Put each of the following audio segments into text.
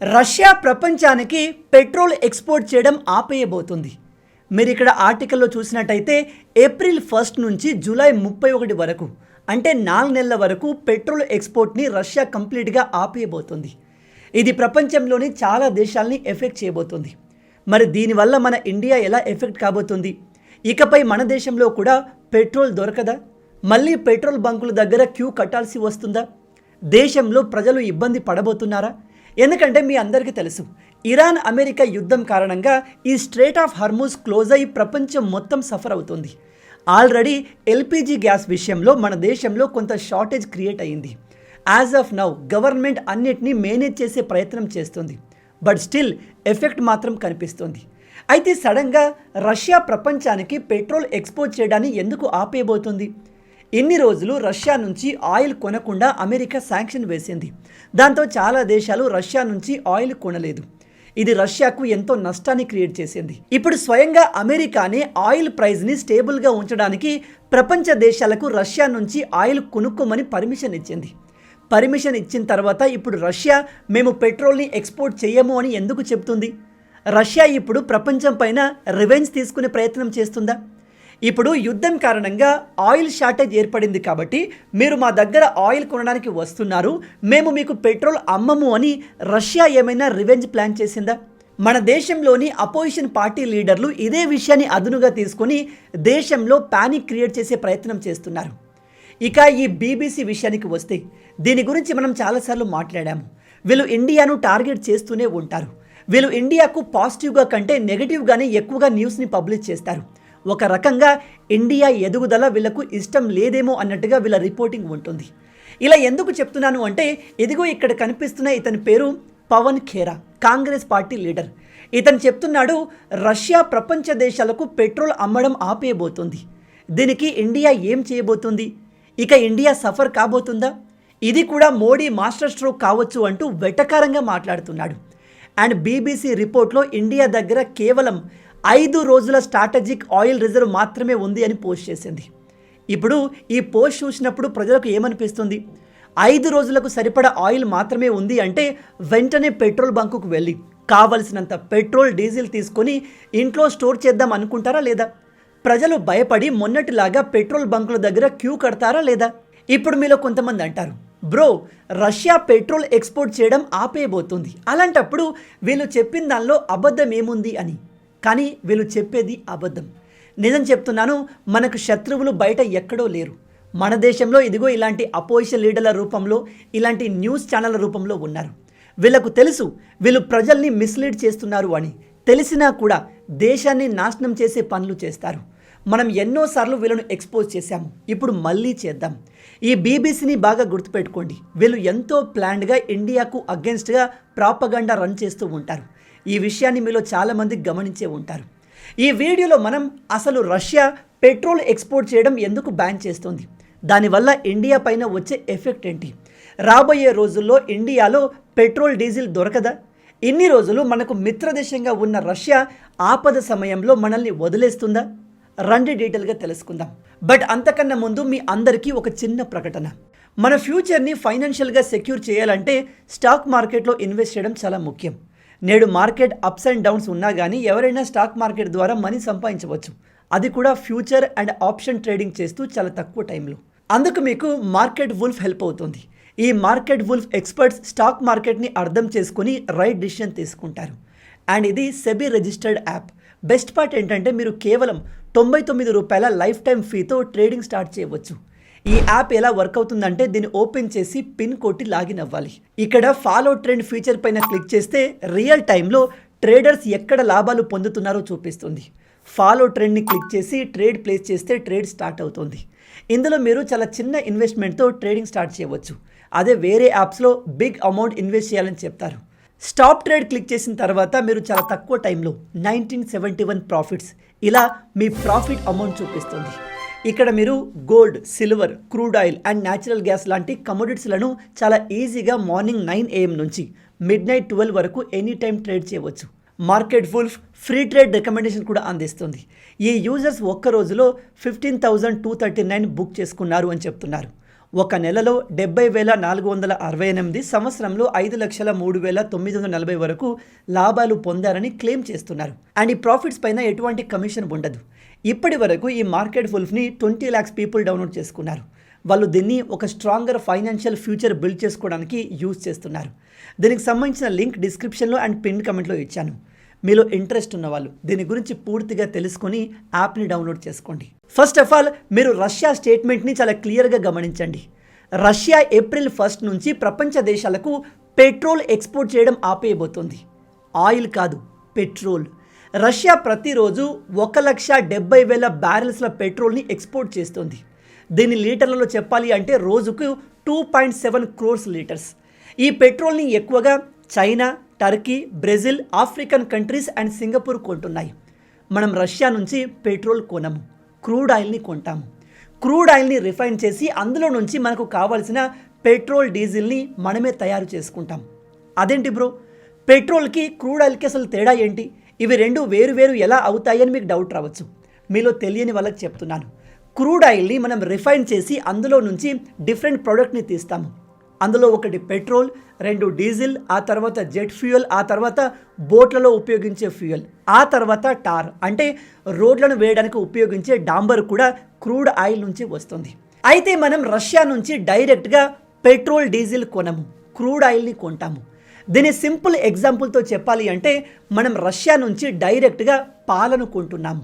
Russia ప్రపంచానికి petrol export చేయడం ఆపేయబోతుంది. మీరు ఇక్కడ ఆర్టికల్లో చూసినట్టయితే ఏప్రిల్ 1 నుంచి జూలై 31 వరకు అంటే 4 నెలల వరకు పెట్రోల్ ఎక్స్పోర్ట్ని రష్యా కంప్లీట్గా ఆపేయబోతుంది. ఇది ప్రపంచంలోని చాలా దేశాలని ఎఫెక్ట్ చేయబోతుంది. మరి దీనివల్ల మన ఇండియా ఎలా ఎఫెక్ట్ కాబోతుంది? ఇకపై మన దేశంలో కూడా పెట్రోల్ దొరకదా? మళ్ళీ పెట్రోల్ బంకుల దగ్గర క్యూ కట్టాల్సి వస్తుందా? దేశంలో ప్రజలు ఇబ్బంది పడబోతున్నారా? ఎందుకంటే మీ అందరికీ తెలుసు, ఇరాన్ అమెరికా యుద్ధం కారణంగా ఈ స్ట్రేట్ ఆఫ్ హార్ముజ్ క్లోజ్ అయి ప్రపంచం మొత్తం సఫర్ అవుతుంది. ఆల్రెడీ ఎల్పిజి గ్యాస్ విషయంలో మన దేశంలో కొంత షార్టేజ్ క్రియేట్ అయ్యింది. యాజ్ ఆఫ్ నౌ గవర్నమెంట్ అన్నిటినీ మేనేజ్ చేసే ప్రయత్నం చేస్తుంది. బట్ స్టిల్ ఎఫెక్ట్ మాత్రం కనిపిస్తుంది. అయితే సడన్గా రష్యా ప్రపంచానికి పెట్రోల్ ఎక్స్పోర్ట్ చేయడాన్ని ఎందుకు ఆపేయబోతుంది? ఇన్ని రోజులు రష్యా నుంచి ఆయిల్ కొనకుండా అమెరికా శాంక్షన్ వేసింది. దాంతో చాలా దేశాలు రష్యా నుంచి ఆయిల్ కొనలేదు. ఇది రష్యాకు ఎంతో నష్టాన్ని క్రియేట్ చేసింది. ఇప్పుడు స్వయంగా అమెరికానే ఆయిల్ ప్రైస్ని స్టేబుల్గా ఉంచడానికి ప్రపంచ దేశాలకు రష్యా నుంచి ఆయిల్ కొనుక్కోమని పర్మిషన్ ఇచ్చింది. పర్మిషన్ ఇచ్చిన తర్వాత ఇప్పుడు రష్యా మేము పెట్రోల్ని ఎక్స్పోర్ట్ చేయము అని ఎందుకు చెప్తుంది? రష్యా ఇప్పుడు ప్రపంచం పైన రివెంజ్ తీసుకునే ప్రయత్నం చేస్తుందా? ఇప్పుడు యుద్ధం కారణంగా ఆయిల్ షార్టేజ్ ఏర్పడింది కాబట్టి మీరు మా దగ్గర ఆయిల్ కొనడానికి వస్తున్నారు, మేము మీకు పెట్రోల్ అమ్మము అని రష్యా ఏమైనా రివెంజ్ ప్లాన్ చేసిందా? మన దేశంలోని అపోజిషన్ పార్టీ లీడర్లు ఇదే విషయాన్ని అదునుగా తీసుకొని దేశంలో పానిక్ క్రియేట్ చేసే ప్రయత్నం చేస్తున్నారు. ఇక ఈ బీబీసీ విషయానికి వస్తే దీని గురించి మనం చాలాసార్లు మాట్లాడాము. వీళ్ళు ఇండియాను టార్గెట్ చేస్తూనే ఉంటారు. వీళ్ళు ఇండియాకు పాజిటివ్గా కంటే నెగిటివ్గానే ఎక్కువగా న్యూస్ని పబ్లిష్ చేస్తారు. ఒక రకంగా ఇండియా ఎదుగుదల వీళ్ళకు ఇష్టం లేదేమో అన్నట్టుగా వీళ్ళ రిపోర్టింగ్ ఉంటుంది. ఇలా ఎందుకు చెప్తున్నాను అంటే, ఇదిగో ఇక్కడ కనిపిస్తున్న ఇతని పేరు పవన్ ఖేరా, కాంగ్రెస్ పార్టీ లీడర్. ఇతను చెప్తున్నాడు, రష్యా ప్రపంచ దేశాలకు పెట్రోల్ అమ్మడం ఆపేయబోతుంది. దీనికి ఇండియా ఏం చేయబోతుంది? ఇక ఇండియా సఫర్ కాబోతుందా? ఇది కూడా మోడీ మాస్టర్ స్ట్రోక్ కావచ్చు అంటూ వెటకారంగా మాట్లాడుతున్నాడు. అండ్ బీబీసీ రిపోర్ట్లో ఇండియా దగ్గర కేవలం 5 రోజుల స్ట్రాటజిక్ ఆయిల్ రిజర్వ్ మాత్రమే ఉంది అని పోస్ట్ చేసింది. ఇప్పుడు ఈ పోస్ట్ చూసినప్పుడు ప్రజలకు ఏమనిపిస్తుంది? 5 రోజులకు సరిపడా ఆయిల్ మాత్రమే ఉంది అంటే వెంటనే పెట్రోల్ బంకుకు వెళ్ళి కావలసినంత పెట్రోల్ డీజిల్ తీసుకొని ఇంట్లో స్టోర్ చేద్దాం అనుకుంటారా లేదా? ప్రజలు భయపడి మొన్నటిలాగా పెట్రోల్ బంకుల దగ్గర క్యూ కడతారా లేదా? ఇప్పుడు మీలో కొంతమంది అంటారు, బ్రో రష్యా పెట్రోల్ ఎక్స్పోర్ట్ చేయడం ఆపేయబోతుంది, అలాంటప్పుడు వీళ్ళు చెప్పిన దానిలో అబద్ధం ఏముంది అని. కానీ వీళ్ళు చెప్పేది అబద్ధం. నిజం చెప్తున్నాను, మనకు శత్రువులు బయట ఎక్కడో లేరు. మన దేశంలో ఇదిగో ఇలాంటి అపోజిషన్ లీడర్ల రూపంలో, ఇలాంటి న్యూస్ ఛానళ్ళ రూపంలో ఉన్నారు. వీళ్ళకు తెలుసు వీళ్ళు ప్రజల్ని మిస్లీడ్ చేస్తున్నారు అని. తెలిసినా కూడా దేశాన్ని నాశనం చేసే పనులు చేస్తారు. మనం ఎన్నోసార్లు వీళ్ళను ఎక్స్పోజ్ చేశాము, ఇప్పుడు మళ్ళీ చేద్దాం. ఈ బీబీసీని బాగా గుర్తుపెట్టుకోండి. వీళ్ళు ఎంతో ప్లాన్డ్గా ఇండియాకు అగెన్స్ట్గా ప్రాపగండా రన్ చేస్తూ ఉంటారు. ఈ విషయాన్ని మీలో చాలామంది గమనించే ఉంటారు. ఈ వీడియోలో మనం అసలు రష్యా పెట్రోల్ ఎక్స్పోర్ట్ చేయడం ఎందుకు బ్యాన్ చేస్తుంది, దానివల్ల ఇండియా పైన వచ్చే ఎఫెక్ట్ ఏంటి, రాబోయే రోజుల్లో ఇండియాలో పెట్రోల్ డీజిల్ దొరకదా, ఇన్ని రోజులు మనకు మిత్రదేశంగా ఉన్న రష్యా ఆపద సమయంలో మనల్ని వదిలేస్తుందా? రండి డీటెయిల్గా తెలుసుకుందాం. బట్ అంతకన్నా ముందు మీ అందరికీ ఒక చిన్న ప్రకటన. మన ఫ్యూచర్ని ఫైనాన్షియల్గా సెక్యూర్ చేయాలంటే స్టాక్ మార్కెట్లో ఇన్వెస్ట్ చేయడం చాలా ముఖ్యం. నేడు మార్కెట్ అప్స్ అండ్ డౌన్స్ ఉన్నా కానీ ఎవరైనా స్టాక్ మార్కెట్ ద్వారా మనీ సంపాదించవచ్చు, అది కూడా ఫ్యూచర్ అండ్ ఆప్షన్ ట్రేడింగ్ చేస్తూ చాలా తక్కువ టైంలో. అందుకు మీకు మార్కెట్ వుల్ఫ్ హెల్ప్ అవుతుంది. ఈ మార్కెట్ వుల్ఫ్ ఎక్స్పర్ట్స్ స్టాక్ మార్కెట్ని అర్థం చేసుకుని రైట్ డిసిషన్ తీసుకుంటారు. అండ్ ఇది SEBI registered app. Best part ఏంటంటే మీరు కేవలం 99 రూపాయల లైఫ్ టైం ఫీతో ట్రేడింగ్ స్టార్ట్ చేయవచ్చు. ఈ యాప్ ఎలా వర్క్ అవుతుందంటే, దీన్ని ఓపెన్ చేసి పిన్ కొట్టి లాగిన్ అవ్వాలి. ఇక్కడ ఫాలో ట్రెండ్ ఫీచర్ పైన క్లిక్ చేస్తే రియల్ టైంలో ట్రేడర్స్ ఎక్కడ లాభాలు పొందుతున్నారో చూపిస్తుంది. ఫాలో ట్రెండ్ని క్లిక్ చేసి ట్రేడ్ ప్లేస్ చేస్తే ట్రేడ్ స్టార్ట్ అవుతుంది. ఇందులో మీరు చాలా చిన్న ఇన్వెస్ట్మెంట్తో ట్రేడింగ్ స్టార్ట్ చేయవచ్చు. అదే వేరే యాప్స్లో బిగ్ అమౌంట్ ఇన్వెస్ట్ చేయాలని చెప్తారు. స్టాప్ ట్రేడ్ క్లిక్ చేసిన తర్వాత మీరు చాలా తక్కువ టైంలో 1971 ప్రాఫిట్స్ ఇలా మీ ప్రాఫిట్ అమౌంట్ చూపిస్తుంది. ఇక్కడ మీరు gold, silver, crude oil and natural gas లాంటి కమోడిటీస్లను చాలా ఈజీగా మార్నింగ్ 9 AM నుంచి మిడ్ నైట్ 12 వరకు ఎనీ టైం ట్రేడ్ చేయవచ్చు. Market wolf free trade recommendation కూడా అందిస్తుంది. ఈ యూజర్స్ ఒక్క రోజులో 15,239 బుక్ చేసుకున్నారు అని చెప్తున్నారు. ఒక నెలలో 70,468, సంవత్సరంలో 5,03,940 వరకు లాభాలు పొందారని క్లెయిమ్ చేస్తున్నారు. అండ్ ఈ ప్రాఫిట్స్ పైన ఎటువంటి కమిషన్ ఉండదు. ఇప్పటి వరకు ఈ మార్కెట్ వుల్ఫ్ని 20 lakhs పీపుల్ డౌన్లోడ్ చేసుకున్నారు. వాళ్ళు దీన్ని ఒక స్ట్రాంగర్ ఫైనాన్షియల్ ఫ్యూచర్ బిల్డ్ చేసుకోవడానికి యూజ్ చేస్తున్నారు. దీనికి సంబంధించిన లింక్ డిస్క్రిప్షన్లో అండ్ పిన్ కమెంట్లో ఇచ్చాను. మీలో ఇంట్రెస్ట్ ఉన్న వాళ్ళు దీని గురించి పూర్తిగా తెలుసుకొని యాప్ని డౌన్లోడ్ చేసుకోండి. ఫస్ట్ ఆఫ్ ఆల్ మీరు రష్యా స్టేట్మెంట్ని చాలా క్లియర్గా గమనించండి. రష్యా April 1 నుంచి ప్రపంచ దేశాలకు పెట్రోల్ ఎక్స్పోర్ట్ చేయడం ఆపేయబోతోంది. ఆయిల్ కాదు, పెట్రోల్. రష్యా ప్రతిరోజు 1,70,000 బ్యారెల్స్ల పెట్రోల్ని ఎక్స్పోర్ట్ చేస్తుంది. దీని లీటర్లలో చెప్పాలి అంటే రోజుకు 2.7 crores లీటర్స్. ఈ పెట్రోల్ని ఎక్కువగా China, Turkey, Brazil, African countries and Singapore కొంటున్నాయి. మనం రష్యా నుంచి పెట్రోల్ కొనము, క్రూడ్ ఆయిల్ని కొంటాము. క్రూడ్ ఆయిల్ని రిఫైన్ చేసి అందులో నుంచి మనకు కావాల్సిన పెట్రోల్, డీజిల్ని మనమే తయారు చేసుకుంటాం. అదేంటి బ్రో, పెట్రోల్కి క్రూడ్ ఆయిల్కి అసలు తేడా ఏంటి? ఇవి రెండు వేరు ఎలా అవుతాయని మీకు డౌట్ రావచ్చు. మీలో తెలియని వాళ్ళకి చెప్తున్నాను. క్రూడ్ ఆయిల్ని మనం రిఫైన్ చేసి అందులో నుంచి డిఫరెంట్ ప్రోడక్ట్ని తీస్తాము. అందులో ఒకటి పెట్రోల్, 2 డీజిల్, ఆ తర్వాత జెట్ ఫ్యూయల్, ఆ తర్వాత బోట్లలో ఉపయోగించే ఫ్యూయల్, ఆ తర్వాత టార్ అంటే రోడ్లను వేయడానికి ఉపయోగించే డాంబర్ కూడా క్రూడ్ ఆయిల్ నుంచి వస్తుంది. అయితే మనం రష్యా నుంచి డైరెక్ట్గా పెట్రోల్, డీజిల్ కొనము, క్రూడ్ ఆయిల్ని కొంటాము. దీని సింపుల్ ఎగ్జాంపుల్తో చెప్పాలి అంటే మనం రష్యా నుంచి డైరెక్ట్గా పాలను కొంటున్నాము.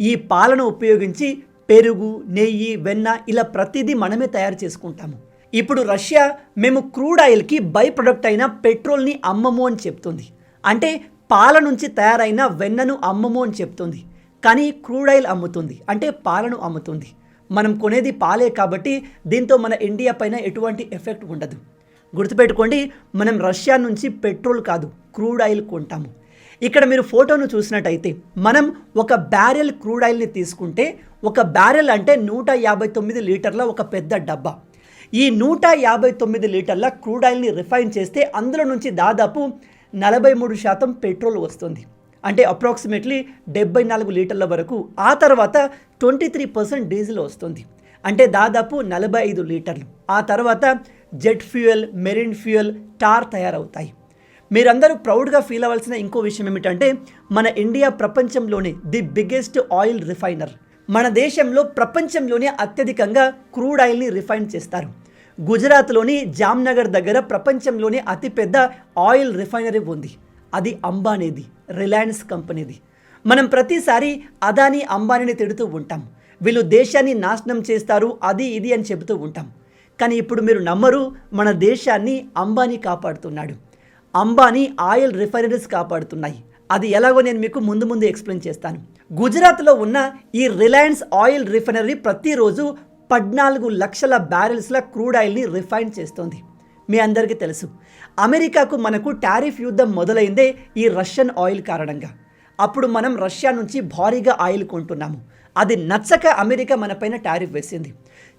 ఈ పాలను ఉపయోగించి పెరుగు, నెయ్యి, వెన్న ఇలా ప్రతిదీ మనమే తయారు చేసుకుంటాము. ఇప్పుడు రష్యా మేము క్రూడ్ ఆయిల్కి బై ప్రొడక్ట్ అయిన పెట్రోల్ని అమ్మము అని చెప్తుంది. అంటే పాల నుంచి తయారైన వెన్నను అమ్మము అని చెప్తుంది. కానీ క్రూడ్ ఆయిల్ అమ్ముతుంది, అంటే పాలను అమ్ముతుంది. మనం కొనేది పాలే కాబట్టి దీంతో మన ఇండియా పైన ఎటువంటి ఎఫెక్ట్ ఉండదు. గుర్తుపెట్టుకోండి, మనం రష్యా నుంచి పెట్రోల్ కాదు, క్రూడ్ ఆయిల్ కొంటాము. ఇక్కడ మీరు ఫోటోను చూసినట్టయితే మనం ఒక బ్యారెల్ క్రూడ్ ఆయిల్ని తీసుకుంటే, ఒక బ్యారెల్ అంటే 159 లీటర్ల ఒక పెద్ద డబ్బా. ఈ 159 లీటర్ల క్రూడ్ ఆయిల్ని రిఫైన్ చేస్తే అందులో నుంచి దాదాపు 43% పెట్రోల్ వస్తుంది. అంటే అప్రాక్సిమేట్లీ 74 లీటర్ల వరకు. ఆ తర్వాత 23% డీజిల్ వస్తుంది, అంటే దాదాపు 45 లీటర్లు. ఆ తర్వాత jet fuel, marine fuel, tar తయారవుతాయి. మీరందరూ ప్రౌడ్గా ఫీల్ అవ్వాల్సిన ఇంకో విషయం ఏమిటంటే మన ఇండియా ప్రపంచంలోనే ది బిగ్గెస్ట్ ఆయిల్ రిఫైనర్. మన దేశంలో ప్రపంచంలోనే అత్యధికంగా క్రూడ్ ఆయిల్ని రిఫైన్ చేస్తారు. గుజరాత్లోని జామ్నగర్ దగ్గర ప్రపంచంలోనే అతిపెద్ద ఆయిల్ రిఫైనరీ ఉంది. అది అంబానీది, రిలయన్స్ కంపెనీది. మనం ప్రతిసారి అదానీ, అంబానీని తిడుతూ ఉంటాం. వీళ్ళు దేశాన్ని నాశనం చేస్తారు, అది ఇది అని చెబుతూ ఉంటాం. కానీ ఇప్పుడు మీరు నమ్మరు, మన దేశాన్ని అంబానీ కాపాడుతున్నాడు. అంబానీ ఆయిల్ రిఫైనరీస్ కాపాడుతున్నాయి. అది ఎలాగో నేను మీకు ముందు ఎక్స్ప్లెయిన్ చేస్తాను. గుజరాత్లో ఉన్న ఈ రిలయన్స్ ఆయిల్ రిఫైనరీ ప్రతిరోజు 14 లక్షల బ్యారెల్స్ల క్రూడ్ ఆయిల్ని రిఫైన్ చేస్తుంది. మీ అందరికీ తెలుసు, అమెరికాకు మనకు టారిఫ్ యుద్ధం మొదలైందే ఈ రష్యన్ ఆయిల్ కారణంగా. అప్పుడు మనం రష్యా నుంచి భారీగా ఆయిల్ కొంటున్నాము. అది నచ్చక అమెరికా మనపైన టారిఫ్ వేసింది.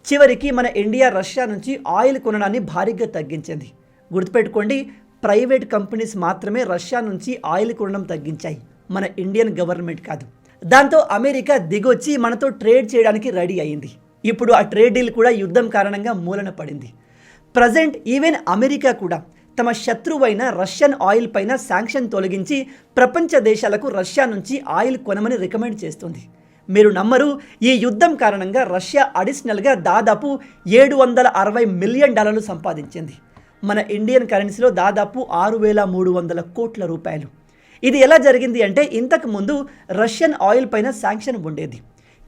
చివరికి మన ఇండియా రష్యా నుంచి ఆయిల్ కొనడాన్ని భారీగా తగ్గించింది. గుర్తుపెట్టుకోండి, ప్రైవేట్ కంపెనీస్ మాత్రమే రష్యా నుంచి ఆయిల్ కొనడం తగ్గించాయి, మన ఇండియన్ గవర్నమెంట్ కాదు. దాంతో అమెరికా దిగొచ్చి మనతో ట్రేడ్ చేయడానికి రెడీ అయింది. ఇప్పుడు ఆ ట్రేడ్ డీల్ కూడా యుద్ధం కారణంగా మూలన పడింది. ప్రజెంట్ ఈవెన్ అమెరికా కూడా తమ శత్రువైన రష్యన్ ఆయిల్ పైన శాంక్షన్ తొలగించి ప్రపంచ దేశాలకు రష్యా నుంచి ఆయిల్ కొనమని రికమెండ్ చేస్తుంది. మీరు నమ్మరు, ఈ యుద్ధం కారణంగా రష్యా అడిషనల్గా దాదాపు $760 మిలియన్ సంపాదించింది. మన ఇండియన్ కరెన్సీలో దాదాపు 6,300 కోట్ల రూపాయలు. ఇది ఎలా జరిగింది అంటే, ఇంతకుముందు రష్యన్ ఆయిల్ పైన శాంక్షన్ ఉండేది.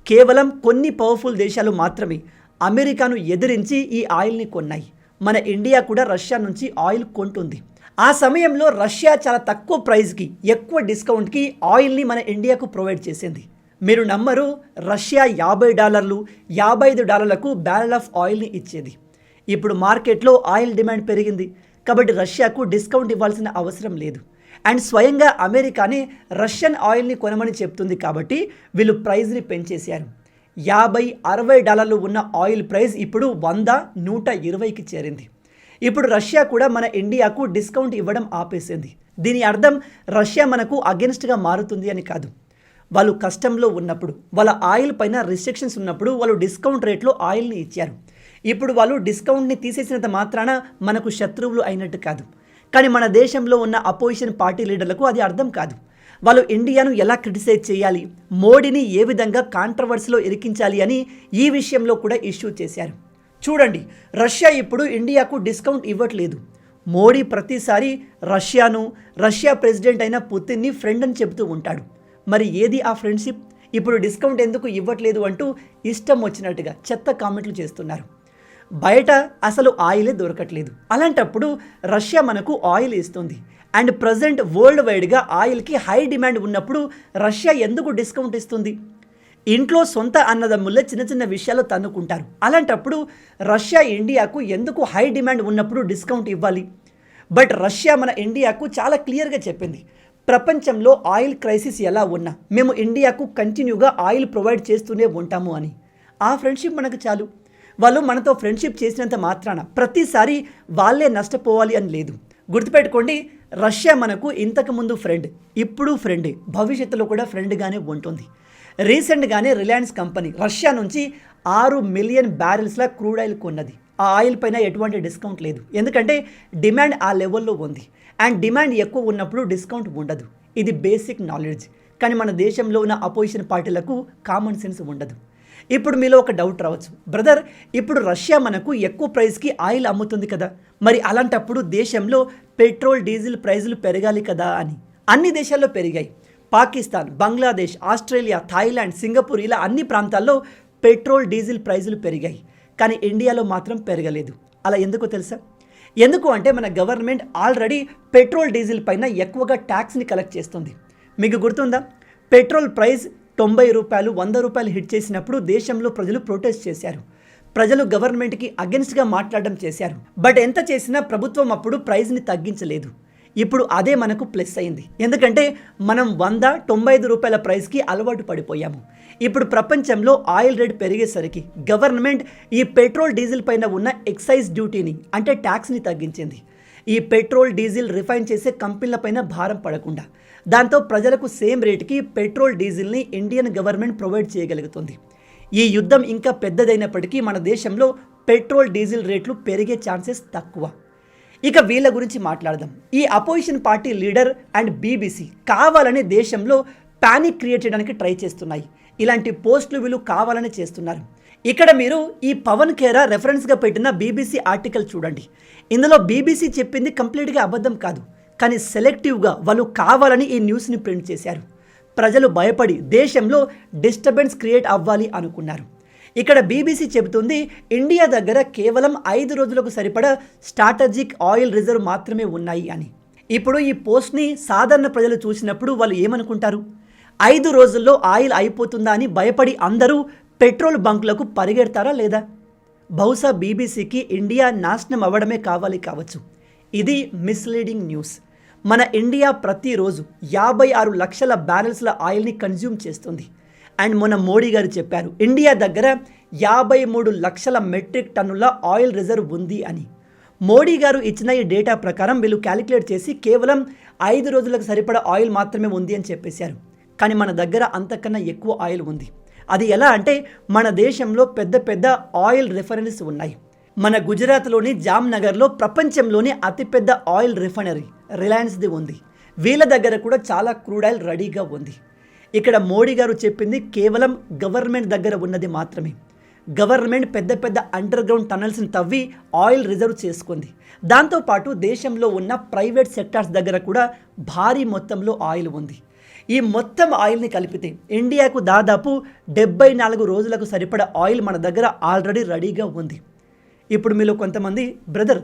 కేవలం కొన్ని పవర్ఫుల్ దేశాలు మాత్రమే అమెరికాను ఎదిరించి ఈ ఆయిల్ని కొన్నాయి. మన ఇండియా కూడా రష్యా నుంచి ఆయిల్ కొంటుంది. ఆ సమయంలో రష్యా చాలా తక్కువ ప్రైస్కి, ఎక్కువ డిస్కౌంట్కి ఆయిల్ని మన ఇండియాకు ప్రొవైడ్ చేసింది. మీరు నమ్మరు, రష్యా $50, $55కు బ్యారెల్ ఆఫ్ ఆయిల్ని ఇచ్చేది. ఇప్పుడు మార్కెట్లో ఆయిల్ డిమాండ్ పెరిగింది కాబట్టి రష్యాకు డిస్కౌంట్ ఇవ్వాల్సిన అవసరం లేదు. అండ్ స్వయంగా అమెరికానే రష్యన్ ఆయిల్ని కొనమని చెప్తుంది కాబట్టి వీళ్ళు ప్రైజ్ని పెంచేశారు. $50-60 ఉన్న ఆయిల్ ప్రైస్ ఇప్పుడు 100-120కి చేరింది. ఇప్పుడు రష్యా కూడా మన ఇండియాకు డిస్కౌంట్ ఇవ్వడం ఆపేసింది. దీని అర్థం రష్యా మనకు అగెన్స్ట్గా మారుతుంది అని కాదు. వాళ్ళు కష్టంలో ఉన్నప్పుడు, వాళ్ళ ఆయిల్ పైన రిస్ట్రిక్షన్స్ ఉన్నప్పుడు వాళ్ళు డిస్కౌంట్ రేట్లో ఆయిల్ని ఇచ్చారు. ఇప్పుడు వాళ్ళు డిస్కౌంట్ని తీసేసినంత మాత్రాన మనకు శత్రువులు అయినట్టు కాదు. కానీ మన దేశంలో ఉన్న అపోజిషన్ పార్టీ లీడర్లకు అది అర్థం కాదు. వాళ్ళు ఇండియాను ఎలా క్రిటిసైజ్ చేయాలి, మోడీని ఏ విధంగా కాంట్రవర్సీలో ఇరికించాలి అని ఈ విషయంలో కూడా ఇష్యూ చేశారు. చూడండి, రష్యా ఇప్పుడు ఇండియాకు డిస్కౌంట్ ఇవ్వట్లేదు. మోడీ ప్రతిసారి రష్యా ప్రెసిడెంట్ అయిన పుతిన్ని ఫ్రెండ్ అని చెబుతూ ఉంటాడు. మరి ఏది ఆ ఫ్రెండ్షిప్? ఇప్పుడు డిస్కౌంట్ ఎందుకు ఇవ్వట్లేదు అంటూ ఇష్టం వచ్చినట్టుగా చెత్త కామెంట్లు చేస్తున్నారు. బయట అసలు ఆయిలే దొరకట్లేదు. అలాంటప్పుడు రష్యా మనకు ఆయిల్ ఇస్తుంది. అండ్ ప్రజెంట్ వరల్డ్ వైడ్గా ఆయిల్కి హై డిమాండ్ ఉన్నప్పుడు రష్యా ఎందుకు డిస్కౌంట్ ఇస్తుంది? ఇంట్లో సొంత అన్నదమ్ములే చిన్న చిన్న విషయాలు తన్నుకుంటారు. అలాంటప్పుడు రష్యా ఇండియాకు ఎందుకు హై డిమాండ్ ఉన్నప్పుడు డిస్కౌంట్ ఇవ్వాలి? బట్ రష్యా మన ఇండియాకు చాలా క్లియర్గా చెప్పింది, ప్రపంచంలో ఆయిల్ క్రైసిస్ ఎలా ఉన్నా మేము ఇండియాకు కంటిన్యూగా ఆయిల్ ప్రొవైడ్ చేస్తూనే ఉంటాము అని. ఆ ఫ్రెండ్షిప్ మనకు చాలు. వాళ్ళు మనతో ఫ్రెండ్షిప్ చేసినంత మాత్రాన ప్రతిసారి వాళ్ళే నష్టపోవాలి అని లేదు. గుర్తుపెట్టుకోండి, రష్యా మనకు ఇంతకుముందు ఫ్రెండ్, ఇప్పుడు ఫ్రెండే, భవిష్యత్తులో కూడా ఫ్రెండ్గానే ఉంటుంది. రీసెంట్గానే రిలయన్స్ కంపెనీ రష్యా నుంచి 6 మిలియన్ బ్యారెల్స్ల క్రూడ్ ఆయిల్ కొన్నది. ఆ ఆయిల్ పైన ఎటువంటి డిస్కౌంట్ లేదు, ఎందుకంటే డిమాండ్ ఆ లెవెల్లో ఉంది. అండ్ డిమాండ్ ఎక్కువ ఉన్నప్పుడు డిస్కౌంట్ ఉండదు. ఇది బేసిక్ నాలెడ్జ్. కానీ మన దేశంలో ఉన్న అపోజిషన్ పార్టీలకు కామన్ సెన్స్ ఉండదు. ఇప్పుడు మీలో ఒక డౌట్ రావచ్చు, బ్రదర్ ఇప్పుడు రష్యా మనకు ఎక్కువ ప్రైస్కి ఆయిల్ అమ్ముతుంది కదా, మరి అలాంటప్పుడు దేశంలో పెట్రోల్ డీజిల్ ప్రైజులు పెరగాలి కదా అని. అన్ని దేశాల్లో పెరిగాయి. Pakistan, Bangladesh, Australia, Thailand, Singapore ఇలా అన్ని ప్రాంతాల్లో పెట్రోల్ డీజిల్ ప్రైజులు పెరిగాయి. కానీ ఇండియాలో మాత్రం పెరగలేదు. అలా ఎందుకో తెలుసా? ఎందుకు అంటే మన గవర్నమెంట్ ఆల్రెడీ పెట్రోల్ డీజిల్ పైన ఎక్కువగా ట్యాక్స్ని కలెక్ట్ చేస్తుంది. మీకు గుర్తుందా? పెట్రోల్ ప్రైస్ 90 రూపాయలు, 100 రూపాయలు హిట్ చేసినప్పుడు దేశంలో ప్రజలు ప్రొటెస్ట్ చేశారు. ప్రజలు గవర్నమెంట్కి అగెన్స్ట్గా మాట్లాడడం చేశారు. బట్ ఎంత చేసినా ప్రభుత్వం అప్పుడు ప్రైస్ని తగ్గించలేదు. ఇప్పుడు అదే మనకు ప్లస్ అయింది. ఎందుకంటే మనం 195 రూపాయల ప్రైస్కి అలవాటు పడిపోయాము. ఇప్పుడు ప్రపంచంలో ఆయిల్ రేట్ పెరిగేసరికి గవర్నమెంట్ ఈ పెట్రోల్ డీజిల్ పైన ఉన్న ఎక్సైజ్ డ్యూటీని అంటే ట్యాక్స్ని తగ్గించింది. ఈ పెట్రోల్ డీజిల్ రిఫైన్ చేసే కంపెనీలపైన భారం పడకుండా, దాంతో ప్రజలకు సేమ్ రేటుకి పెట్రోల్ డీజిల్ని ఇండియన్ గవర్నమెంట్ ప్రొవైడ్ చేయగలుగుతుంది. ఈ యుద్ధం ఇంకా పెద్దదైనప్పటికీ మన దేశంలో పెట్రోల్ డీజిల్ రేట్లు పెరిగే ఛాన్సెస్ తక్కువ. ఇక వీళ్ళ గురించి మాట్లాడదాం. ఈ opposition party leader and BBC కావాలని దేశంలో పానిక్ క్రియేట్ చేయడానికి ట్రై చేస్తున్నాయి. ఇలాంటి పోస్టులు వీళ్ళు కావాలని చేస్తున్నారు. ఇక్కడ మీరు ఈ పవన్ ఖేరా రెఫరెన్స్గా పెట్టిన బీబీసీ ఆర్టికల్ చూడండి. ఇందులో బీబీసీ చెప్పింది కంప్లీట్గా అబద్ధం కాదు, కానీ సెలెక్టివ్గా వాళ్ళు కావాలని ఈ న్యూస్ని ప్రింట్ చేశారు. ప్రజలు భయపడి దేశంలో డిస్టర్బెన్స్ క్రియేట్ అవ్వాలి అనుకున్నారు. ఇక్కడ బీబీసీ చెబుతుంది, ఇండియా దగ్గర కేవలం 5 రోజులకు సరిపడా స్ట్రాటజిక్ ఆయిల్ రిజర్వ్ మాత్రమే ఉన్నాయి అని. ఇప్పుడు ఈ పోస్ట్ని సాధారణ ప్రజలు చూసినప్పుడు వాళ్ళు ఏమనుకుంటారు? 5 రోజుల్లో ఆయిల్ అయిపోతుందా అని భయపడి అందరూ పెట్రోల్ బంకులకు పరిగెడతారా లేదా? బహుశా బీబీసీకి ఇండియా నాశనం అవ్వడమే కావచ్చు. ఇది మిస్లీడింగ్ న్యూస్. మన ఇండియా ప్రతిరోజు 56 లక్షల బ్యారెల్స్ల ఆయిల్ని కన్జ్యూమ్ చేస్తుంది. అండ్ మొన్న మోడీ గారు చెప్పారు, ఇండియా దగ్గర 53 లక్షల మెట్రిక్ టన్నుల ఆయిల్ రిజర్వ్ ఉంది అని. మోడీ గారు ఇచ్చిన ఈ డేటా ప్రకారం వీళ్ళు క్యాలిక్యులేట్ చేసి కేవలం 5 రోజులకు సరిపడా ఆయిల్ మాత్రమే ఉంది అని చెప్పేశారు. కానీ మన దగ్గర అంతకన్నా ఎక్కువ ఆయిల్ ఉంది. అది ఎలా అంటే మన దేశంలో పెద్ద పెద్ద ఆయిల్ రిఫైనరీస్ ఉన్నాయి. మన గుజరాత్లోని జామ్నగర్లో ప్రపంచంలోని అతిపెద్ద ఆయిల్ రిఫైనరీ రిలయన్స్ది ఉంది. వీళ్ళ దగ్గర కూడా చాలా క్రూడ్ ఆయిల్ రెడీగా ఉంది. ఇక్కడ మోడీ గారు చెప్పింది కేవలం గవర్నమెంట్ దగ్గర ఉన్నది మాత్రమే. గవర్నమెంట్ పెద్ద పెద్ద అండర్ గ్రౌండ్ టనల్స్ని తవ్వి ఆయిల్ రిజర్వ్ చేసుకుంది. దాంతోపాటు దేశంలో ఉన్న ప్రైవేట్ సెక్టార్స్ దగ్గర కూడా భారీ మొత్తంలో ఆయిల్ ఉంది. ఈ మొత్తం ఆయిల్ని కలిపితే ఇండియాకు దాదాపు 74 రోజులకు సరిపడా ఆయిల్ మన దగ్గర ఆల్రెడీ రెడీగా ఉంది. ఇప్పుడు మీలో కొంతమంది, బ్రదర్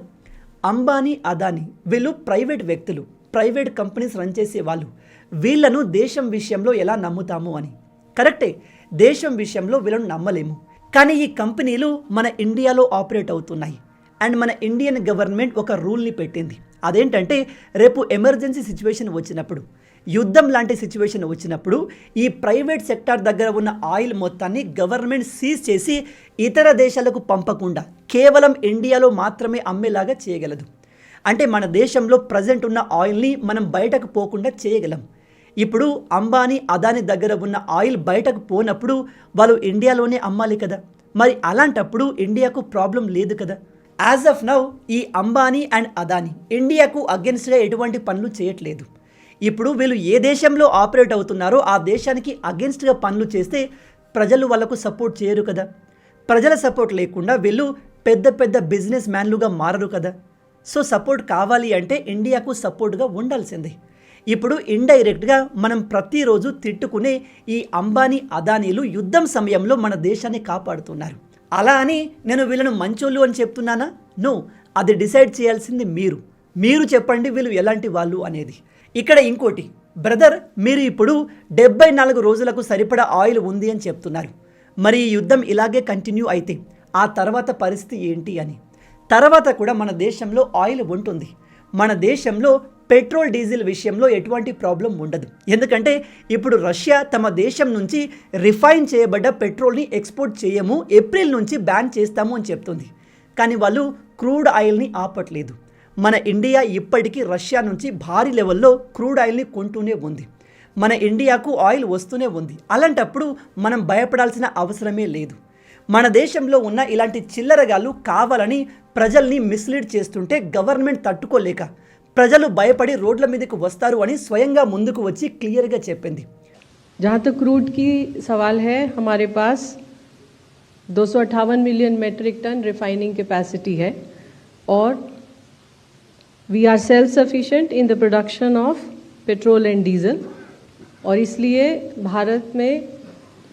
అంబానీ, అదానీ వీళ్ళు ప్రైవేట్ వ్యక్తులు, ప్రైవేట్ కంపెనీస్ రన్ చేసే వాళ్ళు, వీళ్ళను దేశం విషయంలో ఎలా నమ్ముతాము అని. కరెక్టే, దేశం విషయంలో వీళ్ళను నమ్మలేము. కానీ ఈ కంపెనీలు మన ఇండియాలో ఆపరేట్ అవుతున్నాయి. అండ్ మన ఇండియన్ గవర్నమెంట్ ఒక రూల్ని పెట్టింది. అదేంటంటే రేపు ఎమర్జెన్సీ సిచ్యువేషన్ వచ్చినప్పుడు, యుద్ధం లాంటి సిచ్యువేషన్ వచ్చినప్పుడు ఈ ప్రైవేట్ సెక్టార్ దగ్గర ఉన్న ఆయిల్ మొత్తాన్ని గవర్నమెంట్ సీజ్ చేసి ఇతర దేశాలకు పంపకుండా కేవలం ఇండియాలో మాత్రమే అమ్మేలాగా చేయగలదు. అంటే మన దేశంలో ప్రజెంట్ ఉన్న ఆయిల్ని మనం బయటకు పోకుండా చేయగలం. ఇప్పుడు అంబానీ, అదానీ దగ్గర ఉన్న ఆయిల్ బయటకు పోనప్పుడు వాళ్ళు ఇండియాలోనే అమ్మాలి కదా. మరి అలాంటప్పుడు ఇండియాకు ప్రాబ్లం లేదు కదా. యాజ్ ఆఫ్ నౌ ఈ అంబానీ అండ్ అదానీ ఇండియాకు అగెన్స్ట్గా ఎటువంటి పనులు చేయట్లేదు. ఇప్పుడు వీళ్ళు ఏ దేశంలో ఆపరేట్ అవుతున్నారో ఆ దేశానికి అగెన్స్ట్గా పనులు చేస్తే ప్రజలు వాళ్ళకు సపోర్ట్ చేయరు కదా. ప్రజల సపోర్ట్ లేకుండా వీళ్ళు పెద్ద పెద్ద బిజినెస్ మ్యాన్లుగా మారరు కదా. సో సపోర్ట్ కావాలి అంటే ఇండియాకు సపోర్ట్గా ఉండాల్సిందే. ఇప్పుడు ఇండైరెక్ట్గా మనం ప్రతిరోజు తిట్టుకునే ఈ అంబానీ అదానీలు యుద్ధం సమయంలో మన దేశాన్ని కాపాడుతున్నారు. అలా అని నేను వీళ్ళను మంచోళ్ళు అని చెప్తున్నానా? నో, అది డిసైడ్ చేయాల్సింది మీరు చెప్పండి వీళ్ళు ఎలాంటి వాళ్ళు అనేది. ఇక్కడ ఇంకోటి, బ్రదర్ మీరు ఇప్పుడు 74 రోజులకు సరిపడా ఆయిల్ ఉంది అని చెప్తున్నారు. మరి ఈ యుద్ధం ఇలాగే కంటిన్యూ అయితే ఆ తర్వాత పరిస్థితి ఏంటి అని. తర్వాత కూడా మన దేశంలో ఆయిల్ ఉంటుంది. మన దేశంలో పెట్రోల్ డీజిల్ విషయంలో ఎటువంటి ప్రాబ్లం ఉండదు. ఎందుకంటే ఇప్పుడు రష్యా తమ దేశం నుంచి రిఫైన్ చేయబడ్డ పెట్రోల్ని ఎక్స్పోర్ట్ చేయము, ఏప్రిల్ నుంచి బ్యాన్ చేస్తాము అని చెప్తుంది. కానీ వాళ్ళు క్రూడ్ ఆయిల్ని ఆపట్లేదు. మన ఇండియా ఇప్పటికీ రష్యా నుంచి భారీ లెవెల్లో క్రూడ్ ఆయిల్ని కొంటూనే ఉంది. మన ఇండియాకు ఆయిల్ వస్తూనే ఉంది. అలాంటప్పుడు మనం భయపడాల్సిన అవసరమే లేదు. మన దేశంలో ఉన్న ఇలాంటి చిల్లరగాళ్ళు కావాలని ప్రజల్ని మిస్లీడ్ చేస్తుంటే గవర్నమెంట్ తట్టుకోలేక ప్రజలు భయపడి రోడ్ల మీదకు వస్తారు అని స్వయంగా ముందుకు వచ్చి క్లియర్గా చెప్పింది. जहाँ तक क्रूड की सवाल है, हमारे पास 258 million metric ton refining capacity है और we are self sufficient in the production of petrol and diesel और इसलिए भारत में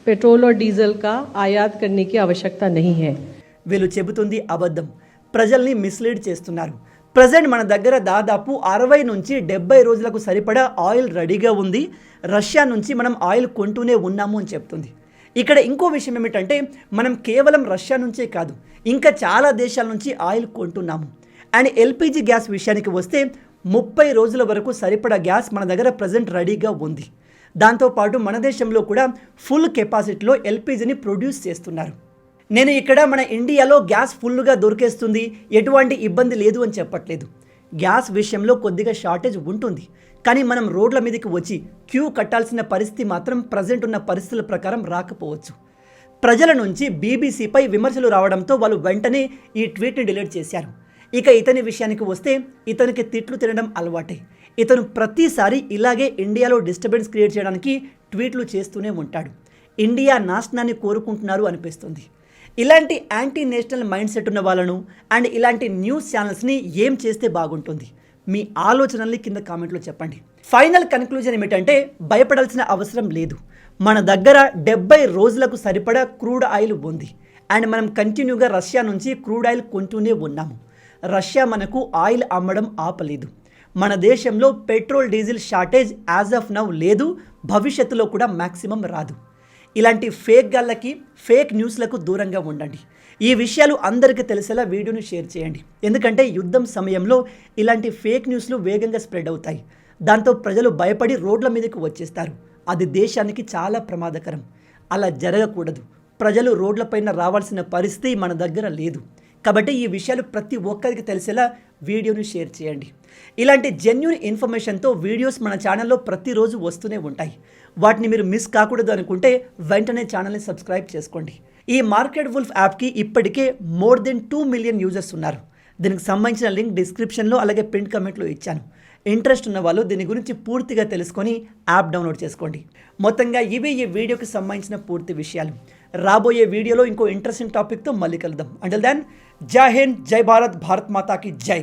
पेट्रोल और डीजल का आयात करने की आवश्यकता नहीं है. వీళ్ళు చెబుతుంది అబద్ధం, ప్రజల్ని మిస్లీడ్ చేస్తున్నారు. ప్రజెంట్ మన దగ్గర దాదాపు 60 నుంచి 70 రోజులకు సరిపడా ఆయిల్ రెడీగా ఉంది. రష్యా నుంచి మనం ఆయిల్ కొంటూనే ఉన్నాము అని చెప్తుంది. ఇక్కడ ఇంకో విషయం ఏమిటంటే మనం కేవలం రష్యా నుంచే కాదు ఇంకా చాలా దేశాల నుంచి ఆయిల్ కొంటున్నాము. అండ్ ఎల్పిజి గ్యాస్ విషయానికి వస్తే 30 రోజుల వరకు సరిపడా గ్యాస్ మన దగ్గర ప్రజెంట్ రెడీగా ఉంది. దాంతోపాటు మన దేశంలో కూడా ఫుల్ కెపాసిటీలో ఎల్పిజిని ప్రొడ్యూస్ చేస్తున్నారు. నేను ఇక్కడ మన ఇండియాలో గ్యాస్ ఫుల్గా దొరికేస్తుంది, ఎటువంటి ఇబ్బంది లేదు అని చెప్పట్లేదు. గ్యాస్ విషయంలో కొద్దిగా షార్టేజ్ ఉంటుంది. కానీ మనం రోడ్ల మీదకి వచ్చి క్యూ కట్టాల్సిన పరిస్థితి మాత్రం ప్రజెంట్ ఉన్న పరిస్థితుల ప్రకారం రాకపోవచ్చు. ప్రజల నుంచి బీబీసీపై విమర్శలు రావడంతో వాళ్ళు వెంటనే ఈ ట్వీట్ని డిలీట్ చేశారు. ఇక ఇతని విషయానికి వస్తే ఇతనికి తిట్లు తినడం అలవాటే. ఇతను ప్రతిసారి ఇలాగే ఇండియాలో డిస్టర్బెన్స్ క్రియేట్ చేయడానికి ట్వీట్లు చేస్తూనే ఉంటాడు. ఇండియా నాశనాన్ని కోరుకుంటున్నారు అనిపిస్తుంది. ఇలాంటి యాంటీ నేషనల్ మైండ్ సెట్ ఉన్న వాళ్ళను అండ్ ఇలాంటి న్యూస్ ఛానల్స్ని ఏం చేస్తే బాగుంటుంది? మీ ఆలోచనల్ని కింద కామెంట్లో చెప్పండి. ఫైనల్ కన్క్లూజన్ ఏమిటంటే భయపడాల్సిన అవసరం లేదు. మన దగ్గర 70 రోజులకు సరిపడా క్రూడ్ ఆయిల్ ఉంది అండ్ మనం కంటిన్యూగా రష్యా నుంచి క్రూడ్ ఆయిల్ కొంటూనే ఉన్నాము. రష్యా మనకు ఆయిల్ అమ్మడం ఆపలేదు. మన దేశంలో petrol diesel shortage as of now లేదు, భవిష్యత్తులో కూడా మ్యాక్సిమం రాదు. ఇలాంటి ఫేక్ గాళ్ళకి ఫేక్ న్యూస్లకు దూరంగా ఉండండి. ఈ విషయాలు అందరికీ తెలిసేలా వీడియోని షేర్ చేయండి. ఎందుకంటే యుద్ధం సమయంలో ఇలాంటి ఫేక్ న్యూస్లు వేగంగా స్ప్రెడ్ అవుతాయి. దాంతో ప్రజలు భయపడి రోడ్ల మీదకు వచ్చేస్తారు. అది దేశానికి చాలా ప్రమాదకరం. అలా జరగకూడదు. ప్రజలు రోడ్లపైన రావాల్సిన పరిస్థితి మన దగ్గర లేదు. కాబట్టి ఈ విషయాలు ప్రతి ఒక్కరికి తెలిసేలా వీడియోని షేర్ చేయండి. ఇలాంటి జెన్యూన్ ఇన్ఫర్మేషన్తో వీడియోస్ మన ఛానల్లో ప్రతిరోజు వస్తూనే ఉంటాయి. వాటిని మీరు మిస్ కాకూడదు అనుకుంటే వెంటనే ఛానల్ని సబ్స్క్రైబ్ చేసుకోండి. ఈ మార్కెట్ వుల్ఫ్ యాప్కి ఇప్పటికే మోర్ దెన్ 2 మిలియన్ యూజర్స్ ఉన్నారు. దీనికి సంబంధించిన లింక్ డిస్క్రిప్షన్లో అలాగే పిన్ కమెంట్లో ఇచ్చాను. ఇంట్రెస్ట్ ఉన్న వాళ్ళు దీని గురించి పూర్తిగా తెలుసుకొని యాప్ డౌన్లోడ్ చేసుకోండి. మొత్తంగా ఇవే ఈ వీడియోకి సంబంధించిన పూర్తి విషయాలు. రాబోయే వీడియోలో ఇంకో ఇంట్రెస్టింగ్ టాపిక్తో మళ్ళీ కలుద్దాం. అంటిల్ దెన్, జై హింద్, జై భారత్, భారత్ మాతాకి జై.